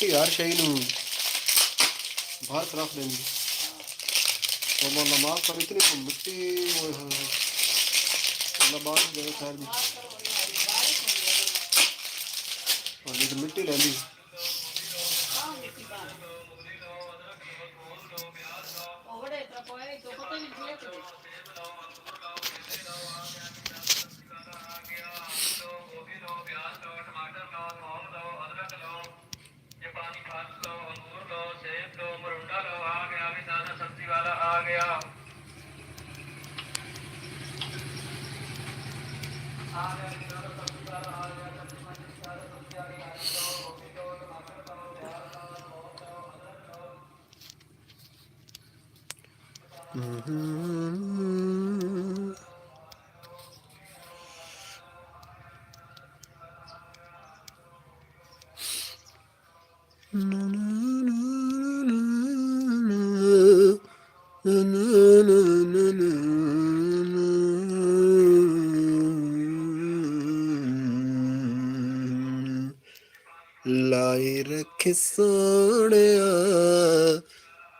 ਮਿੱਟੀ ਹਰ ਸ਼ੈ ਨੂੰ ਬਾਹਰ ਰੱਖ ਦੇਂਦੀ تو نماز پر اتنی مٹی بارش جگہ خیر دی لیکن مٹی رہی ਲਾਈ ਰੱਖੇ ਸੋਹਣਿਆ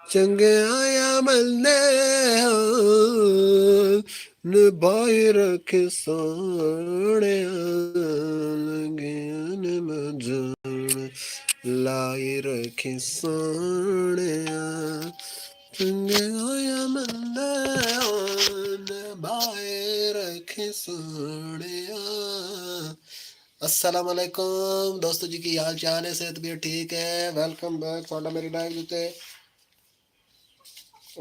ਚੰਗਿਆ ਅਮਲ ਨਿਭਾਈ ਰੱਖੇ ਸੋਹਣਿਆ ਲੰਗਿਆ ਨੇ ਮਜਾਨ ਲਾਈ ਰੱਖੇ ਸੋਹਣਿਆ ਚੰਗਿਆ ਅਮਲ ਨਿਭਾਈ ਰੱਖੇ ਸੋਹਣਿਆ السلام علیکم دوستو جی کی حال چال ہے صحت بھی ٹھیک ہے ویلکم بیک ਤੁਹਾਡਾ ਮੇਰੀ ਲਾਈਵ ਉੱਤੇ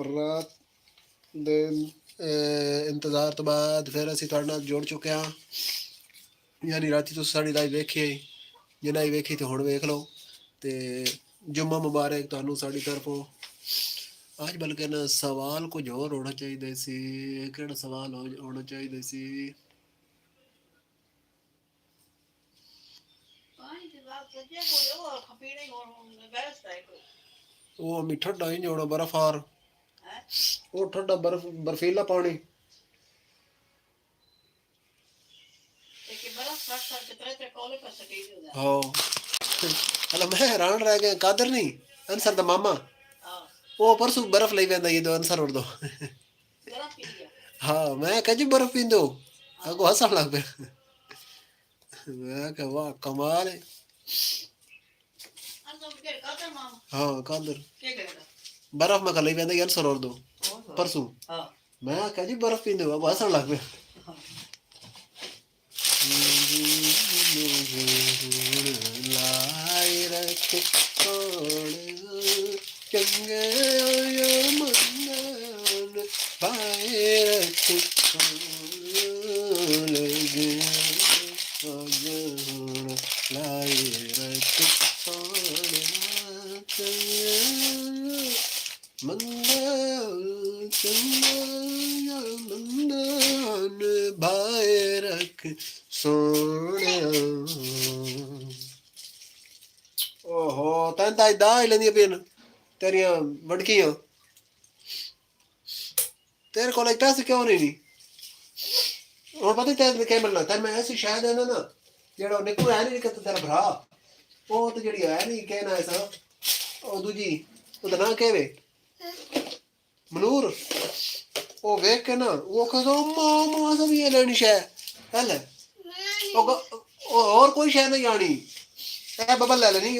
ਰਾਤ ਦੇ ਇੰਤਜ਼ਾਰ ਤੋਂ ਬਾਅਦ ਫਿਰ ਅਸੀਂ ਤੁਹਾਡੇ ਨਾਲ ਜੁੜ ਚੁੱਕੇ ਹਾਂ ਯਾਨੀ ਰਾਤੀ ਤੁਸੀਂ ਸਾਡੀ ਲਾਈਵ ਵੇਖੀ ਜੇ ਨਹੀਂ ਵੇਖੀ ਤੇ ਹੁਣ ਵੇਖ ਲਓ ਤੇ ਜੁਮਾ ਮੁਬਾਰਕ ਤੁਹਾਨੂੰ ਸਾਡੀ ਤਰਫੋਂ ਅੱਜ ਬਲਕਿ ਨਾ ਸਵਾਲ ਕੁਝ ਹੋਰ ਹੋਣਾ ਚਾਹੀਦਾ ਸੀ ਕਿਹੜਾ ਸਵਾਲ ਹੋਣਾ ਚਾਹੀਦਾ ਸੀ ਉਹ ਮਿੱਠਾ ਠੰਡਾ ਹੀ ਹੋਣਾ ਬਰਫ਼ ਹਾਰ ਉਹ ਠੰਡਾ ਬਰਫੀਲਾ ਪਾਣੀ ਹਾਂ ਹਲਾ ਮੈਂ ਹੈਰਾਨ ਰਹਿ ਗਿਆ ਕਾਦਰ ਨਹੀਂ ਅਨਸਰ ਦਾ ਮਾਮਾ ਉਹ ਪਰਸੋਂ ਬਰਫ਼ ਲਈ ਵੈਂਦਾ ਇਹ ਦੋ ਅਨਸਰ ਉੜ ਦੋ ਹਾਂ ਮੈਂ ਕਹੀ ਬਰਫ਼ ਪੀਂਦੋ ਅੱਗੋਂ ਹੱਸਣ ਲੱਗ ਪਿਆ ਮੈਂ ਕਿਹਾ ਵਾਹ ਕਮਾਲ ਹੈ ਹਾਂ ਕਾਦਰ ਬਰਫ਼ ਮੈਂ ਲਈ ਵੈਂਦਾ ਅਨਸਰ ਉੜ ਦੋ ਪਰਸੋਂ ਮੈਂ ਕਹਾਂ ਜੀ ਬਰਫ਼ ਪੀਂਦੋ ਅੱਗੋਂ ਹੱਸਣ ਲੱਗ ਪਿਆ ਲਾਈ ਰੱਖੇ ਚੰਗੇ ਮੰਨਣ ਪਾਏ ਰੱਖੇ ਲਾਈ ਰੱਖੇ ਮੰਨਣ ਭਾਏ ਰੱਖ ਸੋਹਣਿਆ ਓਹੋ ਤੈਨੂੰ ਤਾਂ ਦਾਹ ਹੀ ਲੈਂਦੀਆਂ ਪਈਆਂ ਤੇਰੀਆਂ ਵੜਕੀਆਂ ਤੇਰੇ ਕੋਲ ਪੈਸੇ ਕਿਉਂ ਨਹੀਂ ਹੁਣ ਪਤਾ ਤੈਨੂੰ ਕਿਆ ਮਿਲਣਾ ਤੈਨੂੰ ਮੈਂ ਐਸੀ ਸ਼ਾਇਦ ਹੈ ਨਾ ਜਿਹੜਾ ਨਿੱਕੂ ਹੈ ਨਹੀਂ ਨਿਕਲ ਤੇਰਾ ਭਰਾ ਉਹ ਤਾਂ ਜਿਹੜੀ ਹੈ ਨਹੀਂ ਕਹਿਣਾ ਐਸਾ ਉਹ ਦੂਜੀ ਉਹਦਾ ਨਾਂ ਕਿਵੇਂ ਮਨੂਰ ਉਹ ਵੇਖ ਕੇ ਨਾ ਉਹ ਕਹਿੰਦਾ ਮਾਂ ਸਭ ਇਹ ਲੈਣੀ ਸ਼ਾਇਦ ਹੈਲੇ ਹੋਰ ਕੋਈ ਸ਼ਾਇਦ ਨਹੀਂ ਆਣੀ ਇਹ ਬਬਲ ਲੈ ਲੈਣੀ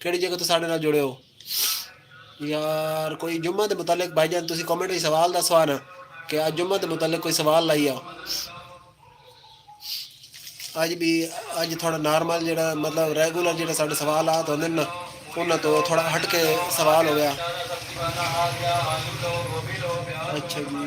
ਕਿਹੜੀ ਜਗ੍ਹਾ ਤੋਂ ਸਾਡੇ ਨਾਲ ਜੁੜੇ ਹੋ ਯਾਰ ਕੋਈ ਜੁਮਾ ਦੇ ਮੁਤਲਕ ਭਾਈਜਾਨ ਤੁਸੀਂ ਕਮੈਂਟ ਵਿੱਚ ਸਵਾਲ ਦੱਸਵਾ ਨਾ ਕਿ ਅੱਜ ਜੁਮਾ ਦੇ ਮੁਤਲਕ ਕੋਈ ਸਵਾਲ ਲਾਈ ਆ ਅੱਜ ਵੀ ਅੱਜ ਥੋੜਾ ਨਾਰਮਲ ਜਿਹੜਾ ਮਤਲਬ ਰੈਗੂਲਰ ਜਿਹੜੇ ਸਾਡੇ ਸਵਾਲਾਤ ਹੁੰਦੇ ਨੇ ਉਹਨਾਂ ਤੋਂ ਥੋੜਾ ਹਟ ਕੇ ਸਵਾਲ ਹੋ ਗਿਆ ਅੱਛਾ ਜੀ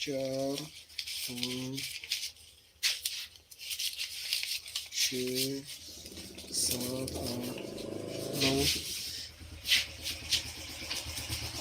4 5 6 7 8 9।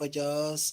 50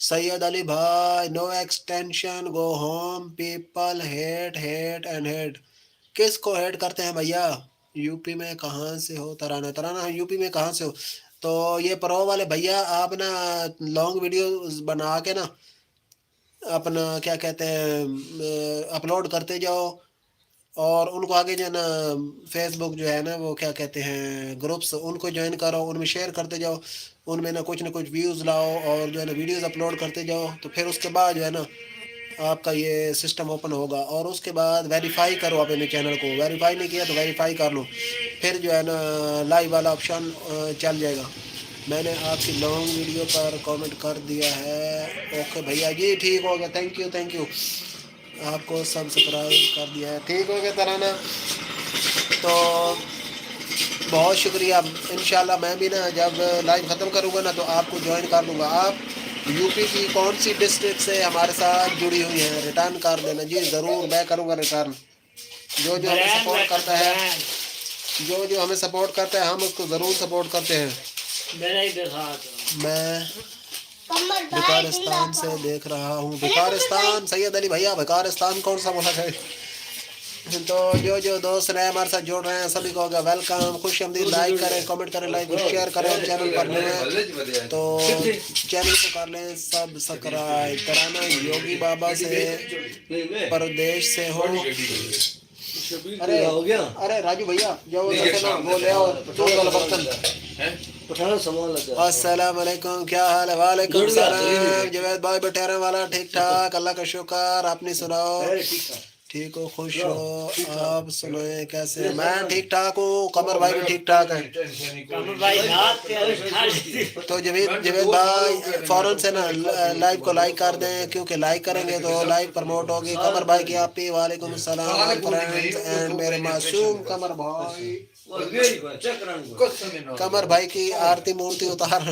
سید علی بھائی no extension go home people hate hate and hate. کس کو ہیٹ کرتے ہیں بھیا؟ یو پی میں کہاں سے ہو؟ ترانہ. ترانہ یو پی میں کہاں سے ہو؟ تو یہ پرو والے بھیا آپ نا لانگ ویڈیو بنا کے نا اپنا کیا کہتے ہیں اپلوڈ کرتے جاؤ اور ان کو آگے جو ہے نا فیس بک جو ہے نا وہ کیا کہتے ہیں گروپس ان کو جوائن کرو ان میں شیئر کرتے جاؤ ان میں نہ کچھ ویوز لاؤ اور جو ہے نا ویڈیوز اپلوڈ کرتے جاؤ تو پھر اس کے بعد جو ہے نا آپ کا یہ سسٹم اوپن ہوگا اور اس کے بعد ویریفائی کرو اپنے چینل کو. ویریفائی نہیں کیا تو ویریفائی کر لو پھر جو ہے نا لائیو والا آپشن چل جائے گا. میں نے آپ کی لانگ ویڈیو پر کامنٹ کر دیا ہے. اوکے بھیا جی ٹھیک ہو گیا. تھینک یو آپ کو سبسکرائب کر دیا ہے. ٹھیک ہو گیا ترانہ. تو بہت شکریہ. انشاءاللہ میں بھی نا جب لائیو ختم کروں گا نا تو آپ کو جوائن کر لوں گا. آپ یو پی کی کون سی ڈسٹرکٹ سے ہمارے ساتھ جڑی ہوئی ہیں ریٹرن کر دینا. جی ضرور میں کروں گا ریٹرن. جو ہمیں سپورٹ کرتا ہے جو ہمیں سپورٹ کرتا ہے ہم اس کو ضرور سپورٹ کرتے ہیں. میں بکارستان سے دیکھ رہا ہوں. بکارستان سید علی بھیا بکارستان کون سا ملک ہے؟ تو جو دوست نئے ہمارے ساتھ جڑ رہے ہیں سبھی کو ہوگا ویلکم. خوش آمدید. لائک کریں کامنٹ کریں لائک شیئر کریں. چینل پر نئے ہیں تو چینل کو کر لیں سبسکرائب. ترانہ یوگی بابا سے پردیش سے ہو. ارے راجو بھیا جو وہ لے آؤ برتن. السلام علیکم کیا حال ہے؟ وعلیکم السلام. جوید بھائی بٹیرے والا ٹھیک ٹھاک اللہ کا شکر. اپنی سناؤ؟ ٹھیک ہو خوش ہو؟ آپ سنائیں کیسے؟ میں ٹھیک ٹھاک ہوں. قمر بھائی بھی ٹھیک ٹھاک ہے. تو جوید بھائی فوراً سے نا لائیو کو لائک کر دیں کیونکہ لائک کریں گے تو لائیو پروموٹ ہوگی. قمر بھائی کی آپ بھی وعلیکم السلام فرینڈز اینڈ میرے معصوم قمر بھائی. قمر بھائی کی آرتی مورتی اتار.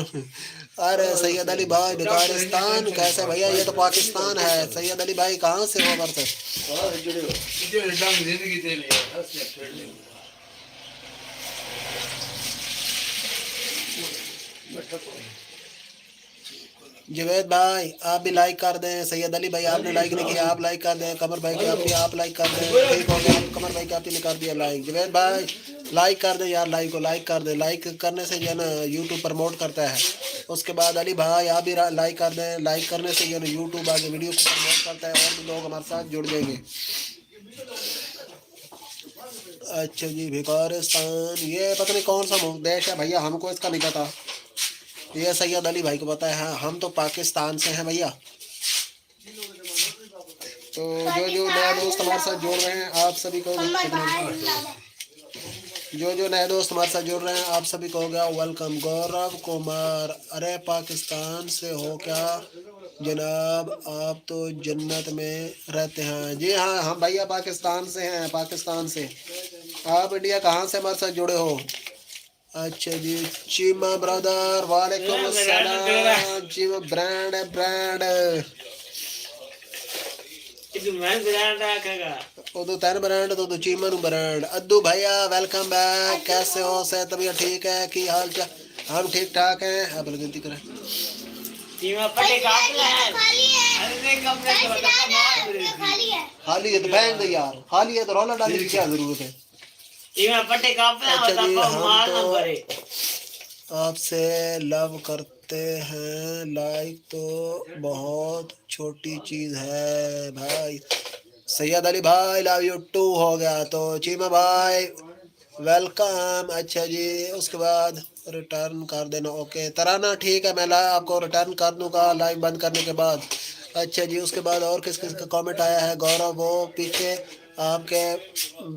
ارے سید علی بھائی بکارستان کیسے بھیا؟ یہ تو پاکستان ہے. سید علی بھائی کہاں سے ہو برتے؟ جوید بھائی آپ بھی لائک کر دیں. سید علی بھائی آپ نے لائک نہیں کیا آپ لائک کر دیں. قمر بھائی کی آپ لائک کر دیں. ٹھیک ہو گیا. قمر بھائی کی آپ نے کر دیا لائک. جوید بھائی لائک کر دیں یار. لائک کو لائک کر دیں. لائک کرنے سے جو ہے نا یوٹیوب پروموٹ کرتا ہے. اس کے بعد علی بھائی آپ بھی لائک کر دیں. لائک کرنے سے جو ہے نا یوٹیوب آگے ویڈیو کو پروموٹ کرتا ہے اور بھی لوگ ہمارے ساتھ جڑ جائیں گے. اچھا جی بھکارستان یہ پتہ نہیں کون سا دیش ہے بھیا ہم کو اس کا نہیں پتا. یہ سید علی بھائی کو پتا ہے. ہم تو پاکستان سے ہیں بھیا. تو جو نئے دوست ہمارے ساتھ جڑ رہے ہیں آپ سبھی کو نئے دوست ہمارے ساتھ جڑ رہے ہیں آپ سبھی کو ہو گیا ویلکم. گورو کمار ارے پاکستان سے ہو کیا جناب آپ تو جنت میں رہتے ہیں. جی ہاں ہم بھیا پاکستان سے ہیں. پاکستان سے. آپ انڈیا کہاں سے ہمارے ساتھ جڑے ہو؟ اچھا جی چیما برادر وعلیکم السلام. چیما برانڈ ادو تین برانڈ تو چیما نو برانڈ. ادو بھیا ویلکم بیک. کیسے ہو؟ صحت طبیعت ٹھیک ہے؟ کی حال چال؟ ہم ٹھیک ٹھاک ہیں. آپ گنتی کریں خالی ہے تو پھینک دے یار. خالی ہے تو رولا ڈالنے کی کیا ضرورت ہے؟ اچھا جی ہم تو آپ سے لو کرتے ہیں. لائک تو بہت چھوٹی چیز ہے بھائی. سید علی بھائی لو یو ٹو ہو گیا. تو چیما بھائی ویلکم. اچھا جی اس کے بعد ریٹرن کر دینا. اوکے ترانہ ٹھیک ہے میں آپ کو ریٹرن کر دوں گا لائیو بند کرنے کے بعد. اچھا جی اس کے بعد اور کس کا کامنٹ آیا ہے؟ گورو وہ پیچھے آپ کے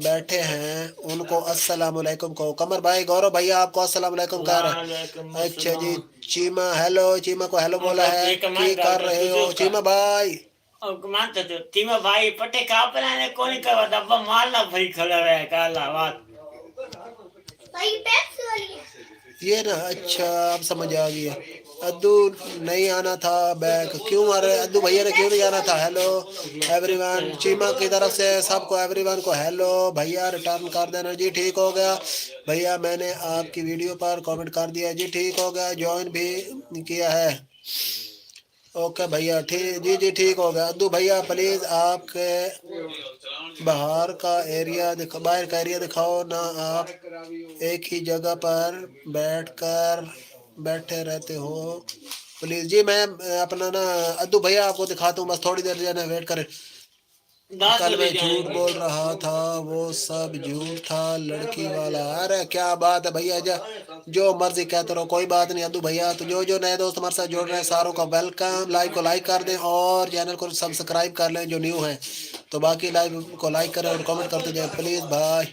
بیٹھے ہیں ان کو السلام علیکم کو. قمر بھائی گورو بھیا آپ کو السلام علیکم کہہ رہے ہیں. اچھا جی چیما ہیلو. چیما کو ہیلو بولا ہے. کی کر رہے ہو چیما بھائی؟ تیما بھائی پٹے کاپلا نے کونی کروا دبا مارنا بھائی کھڑا رہے کالا بات یہ نا اچھا اب سمجھ آ گیا. ادو نہیں آنا تھا بیک کیوں آ رہے ادو بھیا نے کیوں نہیں آنا تھا؟ Hello every one. چیما کی طرف سے سب کو ایوری ون کو ہیلو. بھیا ریٹرن کر دینا. جی ٹھیک ہو گیا بھیا میں نے آپ کی ویڈیو پر کامنٹ کر دیا. جی ٹھیک ہو گیا. جوائن بھی کیا ہے. اوکے بھیا ٹھیک جی ٹھیک ہو گیا. ادو بھیا پلیز آپ کے باہر کا ایریا دکھاؤ نا. آپ ایک ہی جگہ پر بیٹھے رہتے ہو پلیز. جی میں اپنا نا ادو بھیا آپ کو دکھاتا ہوں, بس تھوڑی دیر جو ہے نا ویٹ کریں. 10 کل میں بجے جائیں جھوٹ گے. بول رہا تھا وہ سب جھوٹ تھا لڑکی والا. ارے کیا بات ہے بھیا, جو مرضی کہتے رہو کوئی بات نہیں. ادو بھیا تو جو نئے دوست ہمارے ساتھ جڑ رہے ہیں ساروں کا ویلکم. لائک کر دیں اور چینل کو سبسکرائب کر لیں جو نیو ہے, تو باقی لائک کو لائک کریں اور کامنٹ کرتے جائیں پلیز بھائی.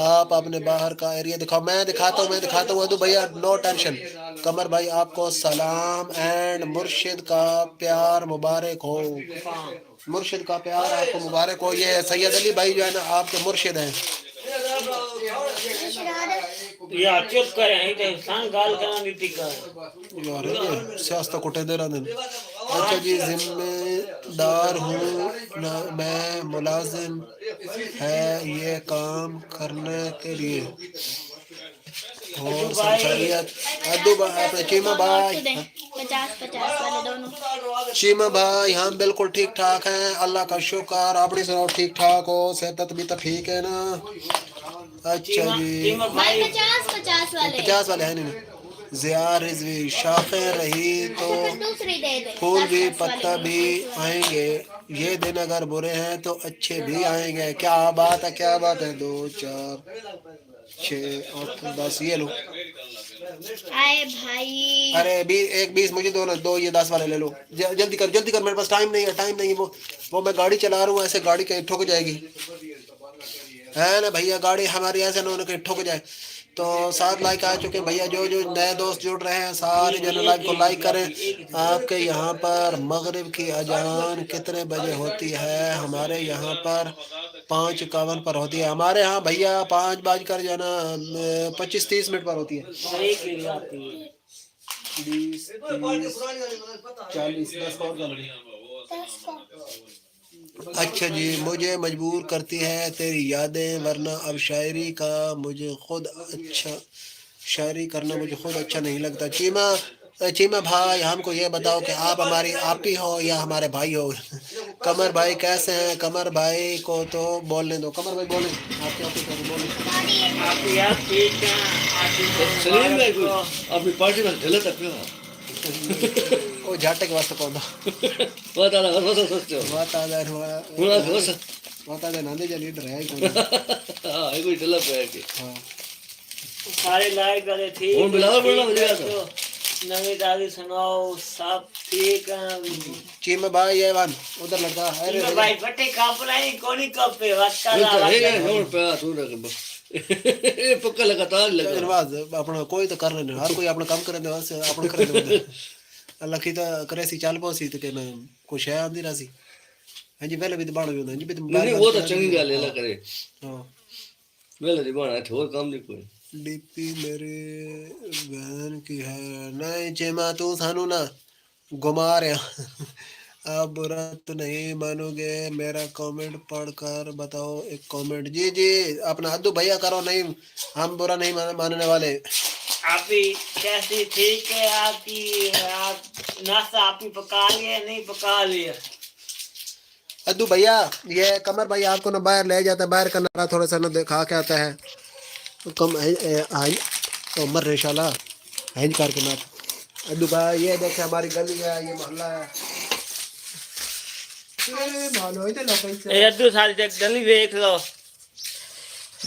آپ اپنے باہر کا ایریا دکھاؤ. میں دکھاتا ہوں ادو بھیا نو ٹینشن. قمر بھائی آپ کو سلام اینڈ مرشد کا پیار مبارک ہو. مرشد کا پیار آپ کو مبارک ہو. یہ سید علی بھائی جو ہے نا آپ کے مرشد ہیں. یا چپ کریں ہی تو انسان گال کرنا دیتی کر. یار یہ سیاست کٹے دے رہا دن. اچھا جی ذمہ دار ہوں میں, ملازم ہے یہ کام کرنے کے لیے. اور سب خیریت. ادو بھائی چیمہ بھائی 50 والے دونوں. چیمہ بھائی ہم بالکل ٹھیک ٹھاک ہیں اللہ کا شکر. اپنی سناؤ ٹھیک ٹھاک ہو, صحت بھی تو ٹھیک ہے نا. اچھا جی بھائی 50 والے 50 والے ہیں نہیں. ضیاء رضوی شاخیں رہی تو اچھا پھر دوسری دے دے. پھول بھی 10 والے پتا بھی آئیں گے. یہ دن اگر برے ہیں تو اچھے بھی آئیں گے. کیا بات ہے کیا بات ہے. 2 4 6 8 10 یہ لو. آئے بھائی. ارے ایک 20 مجھے دو یہ 10 والے لے لو. جلدی کر میرے پاس ٹائم نہیں ہے. وہ میں گاڑی چلا رہا ہوں, ایسے گاڑی کہیں ٹھک جائے گی ہے نا بھیا. گاڑی ہماری ایسے نہ کہیں ٹھک جائے. تو 7 لائک آ چکے بھیا. جو نئے دوست جڑ رہے ہیں سارے جو لائک کو لائک کریں. آپ کے یہاں پر مغرب کی اذان کتنے بجے ہوتی ہے؟ ہمارے یہاں پر 5:51 پر ہوتی ہے. ہمارے ہاں بھیا 5 بج کر جو ہے نا 25-30 منٹ پر ہوتی ہے. صحیح کی آتی ہے. 20 30 40 10 اور کر لیں. اچھا جی مجھے مجبور کرتی ہے تیری یادیں, ورنہ اب شاعری کرنا مجھے خود اچھا نہیں لگتا. چیمہ بھائی ہم کو یہ بتاؤ کہ آپ ہماری آپی ہو یا ہمارے بھائی ہو. قمر بھائی کیسے ہیں؟ قمر بھائی کو تو بولنے دو. قمر بھائی بولیں, آپ کی آپی کو بولیں. آپ یار ٹھیک ہے. آپ سلیم بھائی کو اپنی پارٹی میں ڈھلے تک وہ جھاٹے کے واسطے کون بہت آدھا بہت سوچتے ہو بتا دے ناندے جا لیڈر ہے ہاں کوئی ڈھلا پہ کہ ہاں. سارے لائک کرے. ٹھیک ہوں بلاول بولنا مجھے ہے. تو تو نوی تازی سناؤ. سب ٹھیک ہے. چیمہ بھائی ایوان ادھر لڑکا ہے بھائی بٹے کپ لائی کونی کپ پہ وقت نوڑ پہ تو یہ پکا لگاتار لگا نواز اپنا کوئی تو کر رہے ہر کوئی اپنا کام کرے اپنا کرے. اللہ کی تو کرے سی چل پو سی تو کہنا کچھ ہے آندھی راسی. ہاں جی پہلے بھی تو باڑ بھی ہوتا جی بھی نہیں وہ تو چنگی گل ہے کرے ہاں ویلا دی بانا اور کام نہیں کوئی. ڈی پی میرے بہن کی ہے. نہیں چیمہ تو سانو نا گھما رہا. آپ برا تو نہیں مانو گے میرا کامنٹ پڑھ کر بتاؤ ایک کامنٹ. جی اپنا ادو بھیا کرو. نہیں ہم برا نہیں ماننے والے. آپ ہی کیسی ٹھیک ہے. آپ کی ناشتہ آپ ہی پکا لیا نہیں پکا لیا؟ ادو بھیا یہ قمر بھائی آپ کو نا باہر لے جاتا ہے. باہر کا نہ تھوڑا سا نہ دکھا کے آتا ہے. کم عمر ریشا لا ہینج کر کے نہ. ادو بھائی یہ دیکھے ہماری گلی ہے, یہ محلہ ہے. ادو ساری گلی دیکھ لو.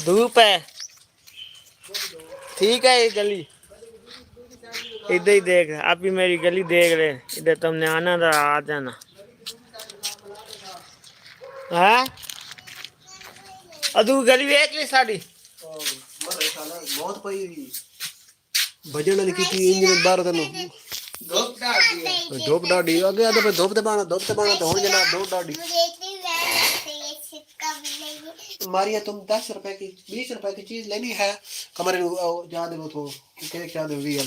دھوپ ہے ٹھیک ہے. یہ گلی ادھر ہی دیکھ. اب بھی میری گلی دیکھ رہے. ادھر تم نے آنا تھا آ جانا. ہاں ادو گلی دیکھ لی ساری. بہت پئی بجن والی کی انج باہر دھوپ ڈاڈی اگے آدھے دھوپ دبانا تو ہوں جناب دھوپ ڈاڈی ماریا. تم 10 روپے کی 20 روپے کی چیز لینی ہے. کمرے جا دے وہ تو کیا دے.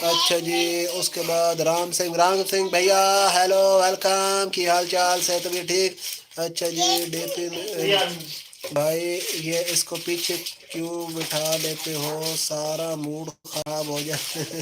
اچھا جی اس کے بعد رام سنگھ بھیا ہیلو ویلکم. کی حال چال سے تو بھی ٹھیک. اچھا جی ڈی پی بھائی یہ اس کو پیچھے کیوں بٹھا دیتے ہو؟ سارا موڈ خراب ہو جاتا ہے.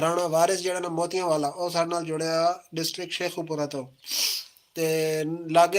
ਰਾਣਾ ਵਾਰਿਸ ਜਿਹੜਾ ਨਾ ਮੋਤੀਆਂ ਵਾਲਾ, ਉਹ ਸਾਡੇ ਨਾਲ ਜੁੜਿਆ ਡਿਸਟ੍ਰਿਕਟ ਸ਼ੇਖੂਪੁਰਾ ਤੋਂ। ਤੇ ਲਾਗੇ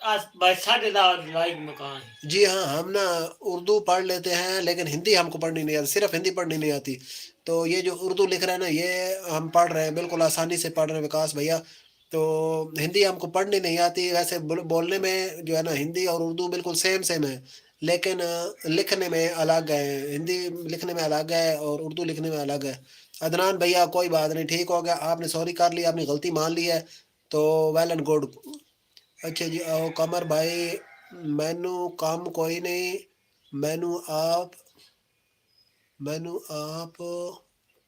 آج بھائی 10.5 لائک مکان ہے. جی ہاں، ہم نا اردو پڑھ لیتے ہیں لیکن ہندی ہم کو پڑھنی نہیں آتی، صرف ہندی پڑھنی نہیں آتی. تو یہ جو اردو لکھ رہے ہیں نا یہ ہم پڑھ رہے ہیں، بالکل آسانی سے پڑھ رہے ہیں وکاس بھیا. تو ہندی ہم کو پڑھنی نہیں آتی، ویسے بولنے میں جو ہے نا ہندی اور اردو بالکل سیم سیم ہے، لیکن لکھنے میں الگ ہے، ہندی لکھنے میں الگ ہے اور اردو لکھنے میں الگ ہے. عدنان بھیا کوئی بات نہیں، ٹھیک ہو گیا، آپ نے سوری کر لی، آپ نے غلطی مان لی ہے تو ویل اینڈ گڈ. اچھا جی، او قمر بھائی مینو کام کوئی نہیں، مینو آپ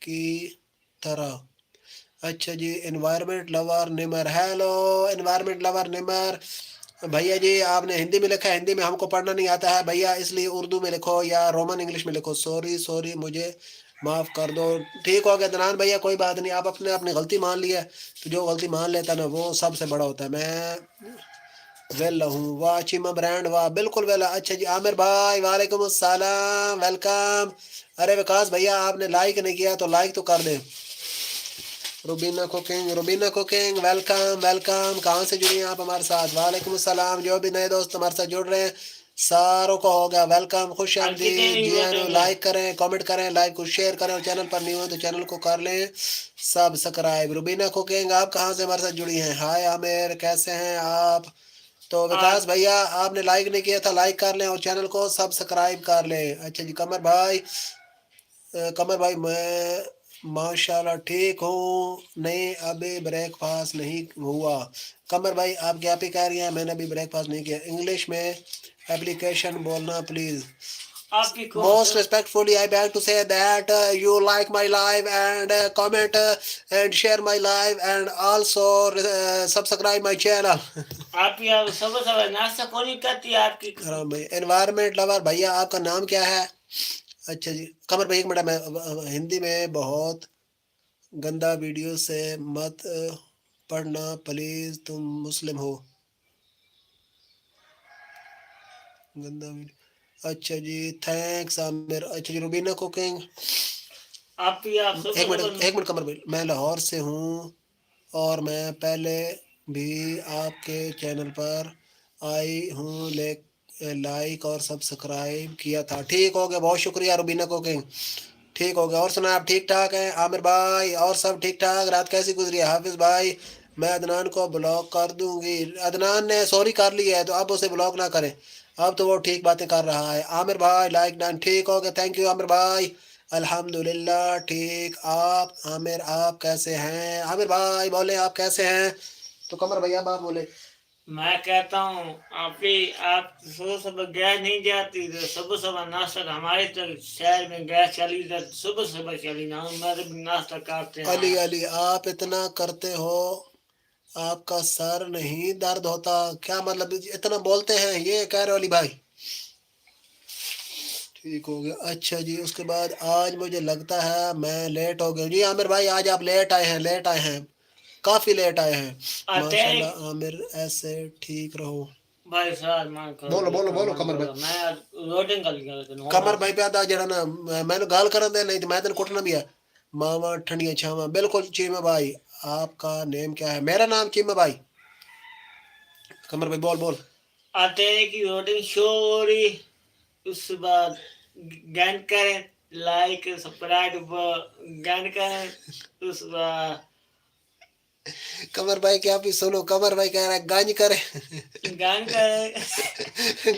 کی طرح. اچھا جی، انوائرمنٹ لور نمر، ہیلو انوائرمنٹ لور نمر. بھیا جی آپ نے ہندی میں لکھا ہے، ہندی میں ہم کو پڑھنا نہیں آتا ہے بھیا، اس لیے اردو میں لکھو یا رومن انگلش میں لکھو. سوری مجھے معاف کر دو. ٹھیک ہو گیا دنان بھیا، کوئی بات نہیں، آپ اپنی غلطی مان لی ہے. تو جو غلطی مان لیتا ہے نا وہ سب سے بڑا ہوتا ہے. میں ویلا ہوں، واہ چیما برانڈ، واہ بالکل ویلا. اچھا جی عامر بھائی وعلیکم السلام، ویلکم. ارے وکاس بھیا آپ نے لائک نہیں کیا تو لائک تو کر دیں. Rubina cooking welcome. کہاں سے جڑی ہیں آپ ہمارے ساتھ؟ وعلیکم السلام. جو بھی نئے دوست ہمارے ساتھ جڑ رہے ہیں ساروں کو ہو گیا ویلکم، خوش آج کتنے آمدید. نہیں جی ہوتے ہاں، ہیں. لائک کریں، کامنٹ کریں، لائک کو شیئر کریں، اور چینل پر نہیں ہو تو چینل کو کر لیں سبسکرائب. روبینہ کوکنگ آپ کہاں سے ہمارے ساتھ جڑی ہیں؟ ہائے عامر کیسے ہیں آپ؟ تو وکاس بھیا آپ نے لائک نہیں کیا تھا، لائک کر لیں اور چینل کو سبسکرائب کر لیں. اچھا جی قمر بھائی میں ماشاءاللہ ٹھیک ہوں، نہیں ابھی بریک فاسٹ نہیں ہوا. قمر بھائی آپ کیا پہ کہہ رہی ہیں؟ میں نے ابھی بریک فاسٹ نہیں کیا. انگلش میں اپلیکیشن بولنا پلیز. آپ کی کون Most سا respectfully, I beg to say that you like my live and comment and share my live and also subscribe my channel. آپ کی صبح ناشتہ کون نہیں کرتی آپ کی. رام بھائی انوائرمنٹ لور بھیا آپ کا نام کیا ہے؟ اچھا جی قمر بھائی ایک منٹ، میں ہندی میں بہت گندا ویڈیو سے مت پڑھنا پلیز، تم مسلم ہو. گندا ویڈیو. اچھا جی تھینکس عامر. اچھا جی روبینہ کوکنگ. آپ ایک صبح منٹ قمر بھائی، میں لاہور سے ہوں اور میں پہلے بھی آپ کے چینل پر آئی ہوں، لائک اور سبسکرائب کیا تھا. ٹھیک ہو گیا، بہت شکریہ روبینہ کوکنگ. ٹھیک ہو گیا. اور سنا آپ ٹھیک ٹھاک ہیں عامر بھائی؟ اور سب ٹھیک ٹھاک؟ رات کیسی گزری ہے حافظ بھائی؟ میں عدنان کو بلاک کر دوں گی. عدنان نے سوری کر لی ہے تو اب اسے بلاک نہ کریں، اب تو وہ ٹھیک باتیں کر رہا ہے. عامر بھائی لائک ڈن. ٹھیک ہو گیا، تھینک یو عامر بھائی. الحمدللہ ٹھیک. آپ عامر آپ کیسے ہیں؟ عامر بھائی بولے آپ کیسے ہیں؟ تو قمر بھیا آپ بولے. میں کہتا ہوں آپ صبح گیس نہیں جاتی تو صبح ناشتہ ہمارے تو شہر میں گیس چلی تو صبح چلی نا ہمارے بھی ناشتہ کرتے ہیں. علی آپ اتنا کرتے ہو آپ کا سر نہیں درد ہوتا کیا؟ مطلب اتنا بولتے ہیں یہ کہہ رہے علی بھائی. ٹھیک ہو گیا. اچھا جی اس کے بعد آج مجھے لگتا ہے میں لیٹ ہو گیا. جی عامر بھائی آج آپ لیٹ آئے ہیں، کافی لیٹ آئے ہیں. ماشاء اللہ عامر ایسے ٹھیک رہو. بھائی صاحب بولو قمر بھائی. میں روڈنگ کر گیا قمر بھائی پہ آتا جڑا نا میں گال کرن دے نہیں تو میں تین کٹنا بھی ہے. ماما ٹھنڈیاں چھاواں بالکل. چیمہ بھائی آپ کا نیم کیا ہے؟ میرا نام چیمہ بھائی. قمر بھائی بول. آتے کی روڈنگ شو ہو رہی، اس کے بعد گین کریں، لائک سبسکرائب گین کریں، اس بعد قمر بھائی کیا بھی سنو، قمر بھائی کہہ رہا ہے گانج کرے. گین کریں.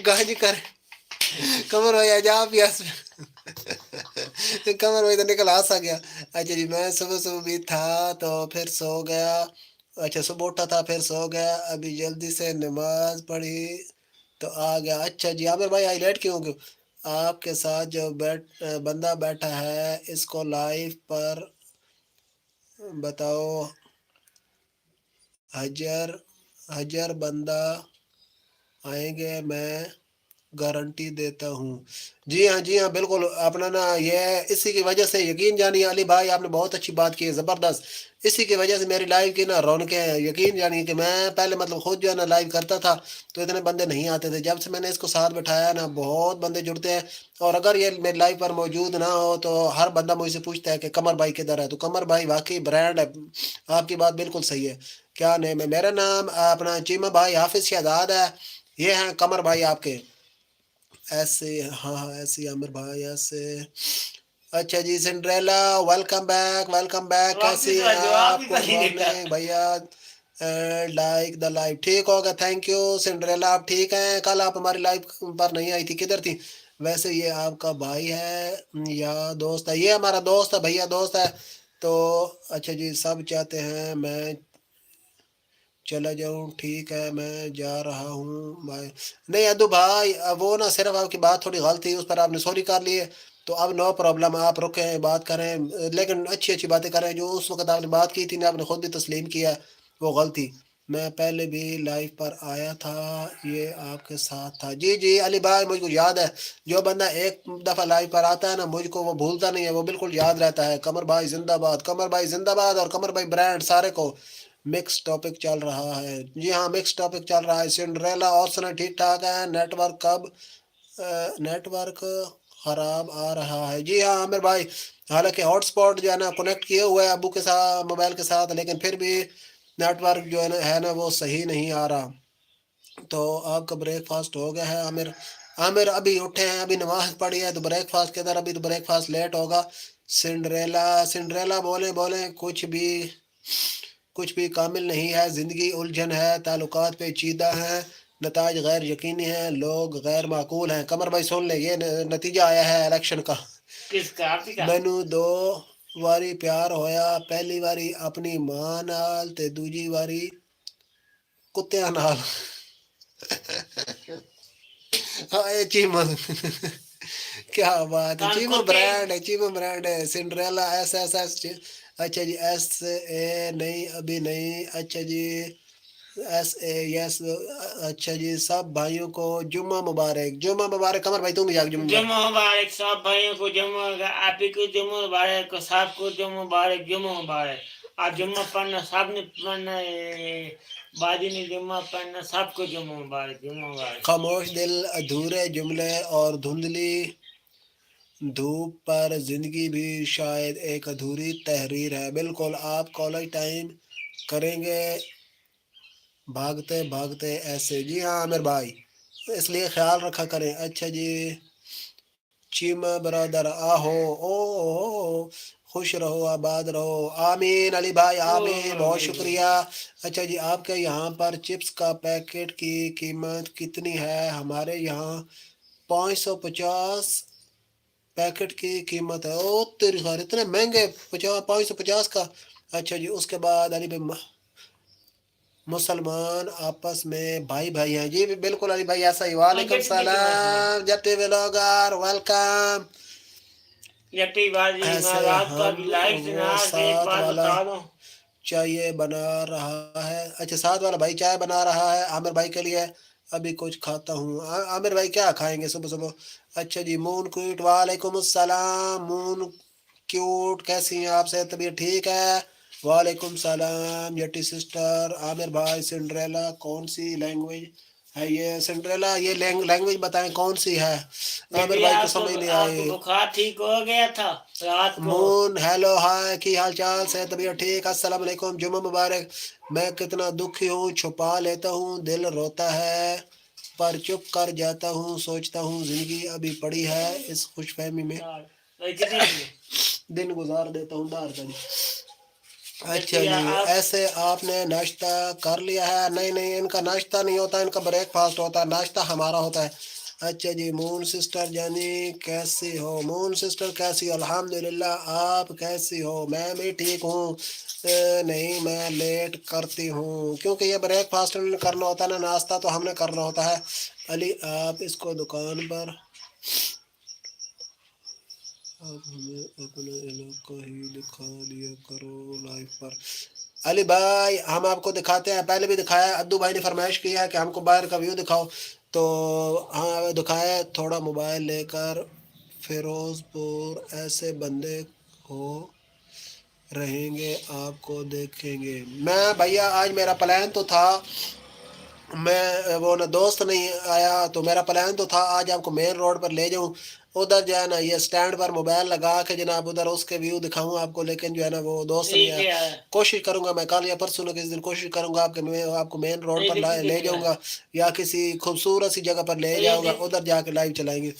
گانج کرے. قمر بھائی آج آپ ہی قمر بھائی تو نکل ہنس آ گیا. اچھا جی میں صبح بھی تھا تو پھر سو گیا. اچھا صبح اٹھا تھا پھر سو گیا، ابھی جلدی سے نماز پڑھی تو آ گیا. اچھا جی عامر بھائی آئی لیٹ کیوں ہو گئے؟ آپ کے ساتھ جو بندہ بیٹھا ہے اس کو لائف پر بتاؤ. حجر بندہ آئیں گے، میں گارنٹی دیتا ہوں. جی ہاں بالکل. اپنا نا یہ اسی کی وجہ سے یقین جانیے علی بھائی آپ نے بہت اچھی بات کی ہے، زبردست. اسی کی وجہ سے میری لائف کی نا رونقیں ہیں. یقین جانیے کہ میں پہلے مطلب خود جو ہے نا لائف کرتا تھا تو اتنے بندے نہیں آتے تھے. جب سے میں نے اس کو ساتھ بٹھایا نا بہت بندے جڑتے ہیں. اور اگر یہ میری لائف پر موجود نہ ہو تو ہر بندہ مجھ سے پوچھتا ہے کہ قمر بھائی کدھر ہے. تو قمر بھائی واقعی برانڈ ہے. آپ کی بات بالکل صحیح ہے کیا نیم ہے؟ میرا نام اپنا چیمہ بھائی حافظ شہزاد ہے. یہ ہیں قمر بھائی آپ کے. ایسے ہاں ایسے عامر بھائی ایسے. اچھا جی سنڈریلا ویلکم بیک کیسی واپس ہیں جواب آپ؟ ہی گڈ نہیں دیتا. مارننگ بھیا. Like the life. ٹھیک ہوگا تھینک یو سنڈریلا. آپ ٹھیک ہیں؟ کل آپ ہماری لائف پر نہیں آئی تھی، کدھر تھی ویسے؟ یہ آپ کا بھائی ہے یا دوست ہے؟ یہ ہمارا دوست ہے بھیا، دوست ہے. تو اچھا جی سب چاہتے ہیں میں چلا جاؤں. ٹھیک ہے میں جا رہا ہوں بھائی. نہیں ادو بھائی وہ نا صرف آپ کی بات تھوڑی غلط تھی، اس پر آپ نے سوری کر لیے تو اب نو پرابلم. آپ رکیں بات کریں لیکن اچھی باتیں کریں. جو اس وقت آپ نے بات کی تھی نا، آپ نے خود بھی تسلیم کیا وہ غلط تھی. میں پہلے بھی لائف پر آیا تھا، یہ آپ کے ساتھ تھا. جی جی علی بھائی مجھ کو یاد ہے. جو بندہ ایک دفعہ لائف پر آتا ہے نا مجھ کو وہ بھولتا نہیں ہے، وہ بالکل یاد رہتا ہے. قمر بھائی زندہ باد، قمر بھائی زندہ باد. اور قمر بھائی برانڈ سارے کو. مکس ٹاپک چل رہا ہے. جی ہاں مکس ٹاپک چل رہا ہے. سنڈریلا اور سنا ٹھیک ٹھاک ہے. نیٹ ورک کب نیٹ ورک خراب آ رہا ہے. جی ہاں عامر بھائی حالانکہ ہاٹ اسپاٹ جو ہے نا کنیکٹ کیے ہوئے ہے ابو کے ساتھ موبائل کے ساتھ، لیکن پھر بھی نیٹ ورک جو ہے نا وہ صحیح نہیں آ رہا. تو آپ کا بریک فاسٹ ہو گیا ہے عامر؟ عامر ابھی اٹھے ہیں، ابھی نماز پڑھی ہے تو بریک فاسٹ کے اندر ابھی تو بریک فاسٹ لیٹ ہوگا. سنڈریلا بولیں کچھ بھی کامل نہیں ہے. زندگی الجھن ہے، تعلقات پیچیدہ ہیں، نتائج غیر یقینی ہیں، لوگ غیر معقول ہیں. قمر بھائی سن لیں یہ نتیجہ آیا ہے الیکشن کا. کس کا؟ آپ کا؟ مینو دو واری پیار ہویا، پہلی واری اپنی ماں نال تے دوجی واری کتیاں نال. ہائے چیمہ کیا بات ہے. کان چیمہ کتے برانڈ ہے. Cinderella S. اچھا جی ایس اے نہیں ابھی نہیں. اچھا جی ایس اے یس. اچھا جی سب بھائیوں کو جمعہ مبارک. جمعہ مبارک. قمر بھائی تم بھی جاگ جمعہ مبارک. جمعہ مبارک سب بھائیوں کو. جمعہ آپ ہی کو جمعہ مبارک، سب کو جمعہ مبارک. جمعہ مبارک. آج جمعہ پڑھنا سب نے پڑھنا ہے، بازی نے جمعہ پڑھنا، سب کو جمعہ مبارک. جمعہ مبارک. خاموش دل، ادھورے جملے اور دھندلی دھوپ پر زندگی بھی شاید ایک ادھوری تحریر ہے. بالکل. آپ کالج ٹائم کریں گے بھاگتے ایسے. جی ہاں عامر بھائی اس لیے خیال رکھا کریں. اچھا جی چیمہ برادر او خوش رہو آباد رہو. آمین علی بھائی آمین، بہت شکریہ. اچھا جی آپ کے یہاں پر چپس کا پیکٹ کی قیمت کتنی ہے؟ ہمارے یہاں 550 پیکٹ کی قیمت ہے. او تیری خیر اتنے مہنگے 550 کا. اچھا جی اس کے بعد علی بھائی مسلمان آپس میں بھائی ہیں. جی بالکل علی بھائی ایسا ہی. وعلیکم السلام جٹی ولاگر ویلکم. یٹی بازی میں ایسے رات کا ہم بھی لائف وہ سنا کے ایک ساتھ بات والا بتا دوں. چائے بنا رہا ہے. اچھا ساتھ والا بھائی چائے بنا رہا ہے عامر بھائی کے لیے. ابھی کچھ کھاتا ہوں. عامر بھائی کیا کھائیں گے صبح؟ اچھا جی مون کیوٹ وعلیکم السلام. مون کیوٹ کیسی ہیں آپ؟ سے طبیعت ٹھیک ہے؟ وعلیکم السلام یٹی سسٹر. عامر بھائی سنڈریلا کون سی لینگویج ہے یہ؟ سنڈریلا یہ لینگویج بتائیں کون سی ہے؟ عامر بیٹی بھائی کو آپ سمجھ نہیں آپ کو آئی. بخار ٹھیک ہو گیا تھا رات کو؟ مون ہیلو ہائے کی حال چال؟ سے طبیعت ٹھیک؟ السلام علیکم جمعہ مبارک. میں کتنا دکھی ہوں چھپا لیتا ہوں، دل روتا ہے پر چپ کر جاتا ہوں، سوچتا ہوں زندگی ابھی پڑی ہے اس خوش فہمی میں بھائی کتنے کی؟ دن گزار دیتا ہوں دار کا. اچھا بیٹی جی آپ ایسے آپ نے ناشتہ کر لیا ہے؟ نہیں ان کا ناشتہ نہیں ہوتا، ان کا بریک فاسٹ ہوتا ہے، ناشتہ ہمارا ہوتا ہے. اچھا جی مون سسٹر جانی کیسی ہو؟ مون سسٹر کیسی ہو؟ الحمدللہ. آپ کیسی ہو؟ میں بھی ٹھیک ہوں. نہیں میں لیٹ کرتی ہوں کیونکہ یہ بریک فاسٹ کرنا ہوتا ہے نا، ناشتہ تو ہم نے کرنا ہوتا ہے. علی آپ اس کو دکان پر آپ ہمیں اپنا علاقہ ہی دکھا دیا کرو لائف پر. علی بھائی ہم آپ کو دکھاتے ہیں، پہلے بھی دکھایا. ادو بھائی نے فرمائش کی ہے کہ ہم کو باہر کا ویو دکھاؤ تو ہاں دکھائے. تھوڑا موبائل لے کر فیروز پور ایسے بندے ہو رہیں گے آپ کو دیکھیں گے. میں بھیا آج میرا پلان تو تھا میں وہ نا دوست نہیں آیا تو میرا پلان تو تھا آج آپ کو مین روڈ پر لے جاؤں، ادھر جو ہے نا یہ سٹینڈ پر موبائل لگا کے جناب ادھر اس کے ویو دکھاؤں آپ کو، لیکن جو ہے نا وہ دوست نہیں ٹھیک آیا۔ ہے کوشش کروں گا میں کل یا پرسوں نہ کسی دن کوشش کروں گا آپ کو مین روڈ پر ٹھیک لے ہے جاؤں گا، یا کسی خوبصورت سی جگہ پر لے جاؤں گا، ادھر جا کے لائیو چلائیں گے۔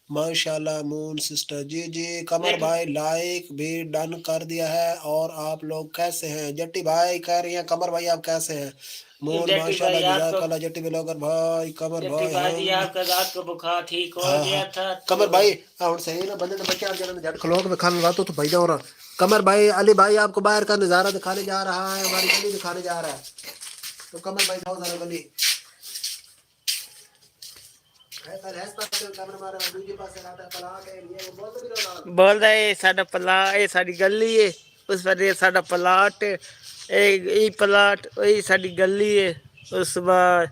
ماشاءاللہ مون سسٹر جی قمر بھائی لائک بھی ڈن کر دیا ہے۔ اور آپ لوگ کیسے ہیں؟ جٹی بھائی کہہ رہی ہیں قمر بھائی آپ کیسے ہیں؟ مون جٹی ماشاءاللہ بھائی آپ کو، جزاک اللہ جٹی بلاگر بھائی قمر جٹی بھائی بھائی جی ہم آپ کا رات کو بخار ٹھیک ہو ہاں گیا تھا قمر تو بھائی ہوں صحیح نا بندے نے بچہ جنہوں نے جھٹ کھلوک میں کھانا راتوں تو بھیجا ہو رہا۔ قمر بھائی علی بھائی آپ کو باہر کا نظارہ دکھانے جا رہا ہے، ہماری گلی دکھانے جا رہا ہے، تو قمر بھائی جاؤ ذرا گلی بول رہے ساڈا پلا اے ساری گلی ہے، اس پر یہ ساڈا پلاٹ ہے، اے پلاٹ اے ساری گلی ہے، اس بعد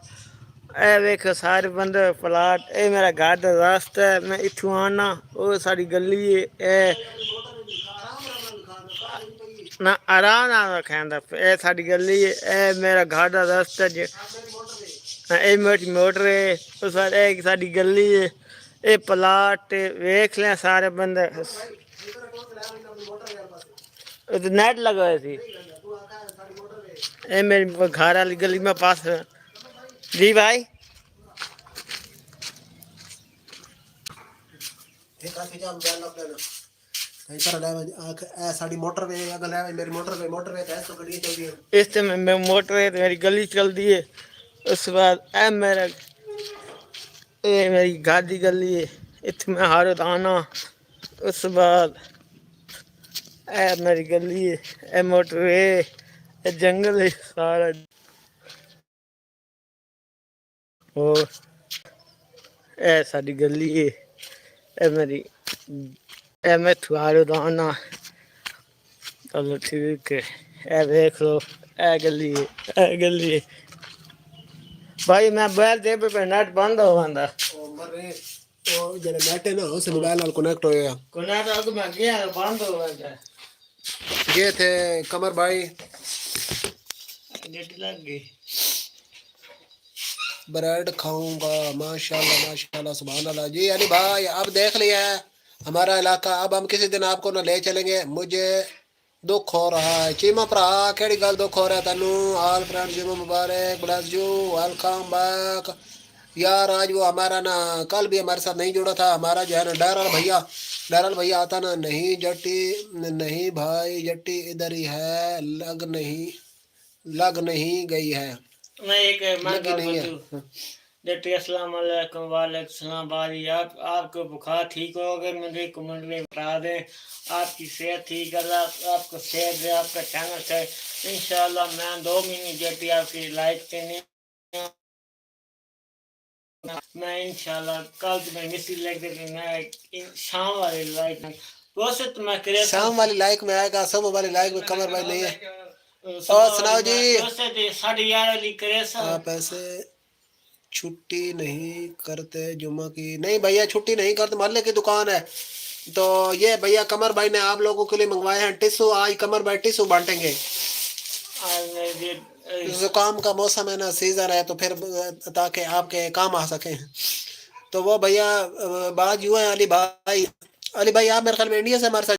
اے ویکھو سارے بندے پلاٹ، اے میرا گھر دا راستہ ہے، میں اتھوں آنا او ساری گلی ہے، اے نہ آرام نال کھاندا اے ساری گلی ہے، اے میرا گھر دا راستہ جے اے میری موٹر ہے، اس بعد اے ساری گلی ہے، اے پلاٹ ویکھ لیں سارے بندے، نیٹ لگوائے تھی، اے میری گھر والی گلی میں پاس ہے۔ جی بھائی ساری موٹر وے اگر لے میری موٹر وے تو گڈی چلدی ہے۔ اس سے میں موٹر ہے میری گلی چلتی ہے، اس بعد اے میرا اے میری گھر دی گلی ہے، اتنے میں ہر روز آنا، اس بعد اے میری گلی ہے، اے موٹر وے، اے جنگل ہے سارا، اور اے ساری گلی ہے، اے میری اے میں تھوارے آنا، چلو ٹھیک ہے، اے دیکھ لو اے گلی ہے، اے گلی ہے بھائی میں موبائل دے پہ نیٹ بند ہو بندہ وہ جڑے نیٹ ہے نا اس سے موبائل نال کنیکٹ ہوئے کونا تو میں گیا بند ہو بندہ یہ تھے قمر بھائی نیٹ لگ گئی۔ بریڈ کھاؤں گا ماشاءاللہ ماشاءاللہ سبحان اللہ۔ جی علی بھائی اب دیکھ لیا ہے ہمارا علاقہ، اب ہم کسی دن آپ کو نہ لے چلیں گے، مجھے دکھ ہو رہا ہے۔ چیما پرا کیڑی گل دکھ ہو رہا ہے تینوں؟ آل فرینڈ جیما مبارک بلیس یو ویلکم بیک یار۔ آج وہ ہمارا نا کل بھی ہمارے ساتھ نہیں جڑا تھا، ہمارا جو ہے نا ڈیرل بھیا آتا نا، نہیں جٹی نہیں بھائی جٹی ادھر ہی ہے، لگ نہیں گئی ہے، میں ایک میں لگی گل نہیں بتوں ہے۔ ڈاکٹر السلام علیکم وعلیکم السلام بھائی، آپ کو بخار ٹھیک ہو گئے مجھے کمنٹ میں بتا دیں، آپ کی صحت ٹھیک ہے، آپ کو صحت دے، آپ کا چینل ہے انشاءاللہ۔ میں 2 مہینے جیٹی آپ کی لائک کرنے میں انشاءاللہ کل میں مسی لگ دے میں شام والے لائک ویسے تو میں کرے شام والی لائک میں آئے گا، صبح والی لائک میں قمر بھائی نہیں ہے۔ اور صبح والی سناؤ میں جی، ویسے تو 11:30 والی کرے سا آپ ایسے چھٹی نہیں کرتے جمعہ کی؟ نہیں بھیا چھٹی نہیں کرتے، محلے کی دکان ہے، تو یہ بھیا قمر بھائی نے آپ لوگوں کے لیے منگوائے ہیں ٹشو، آج قمر بھائی ٹشو بانٹیں گے۔ زکام کا موسم ہے نا، سیزن ہے، تو پھر تاکہ آپ کے کام آ سکیں، تو وہ بھیا بات یوں ہے علی بھائی آپ میرے خیال میں انڈیا سے ہمارے ساتھ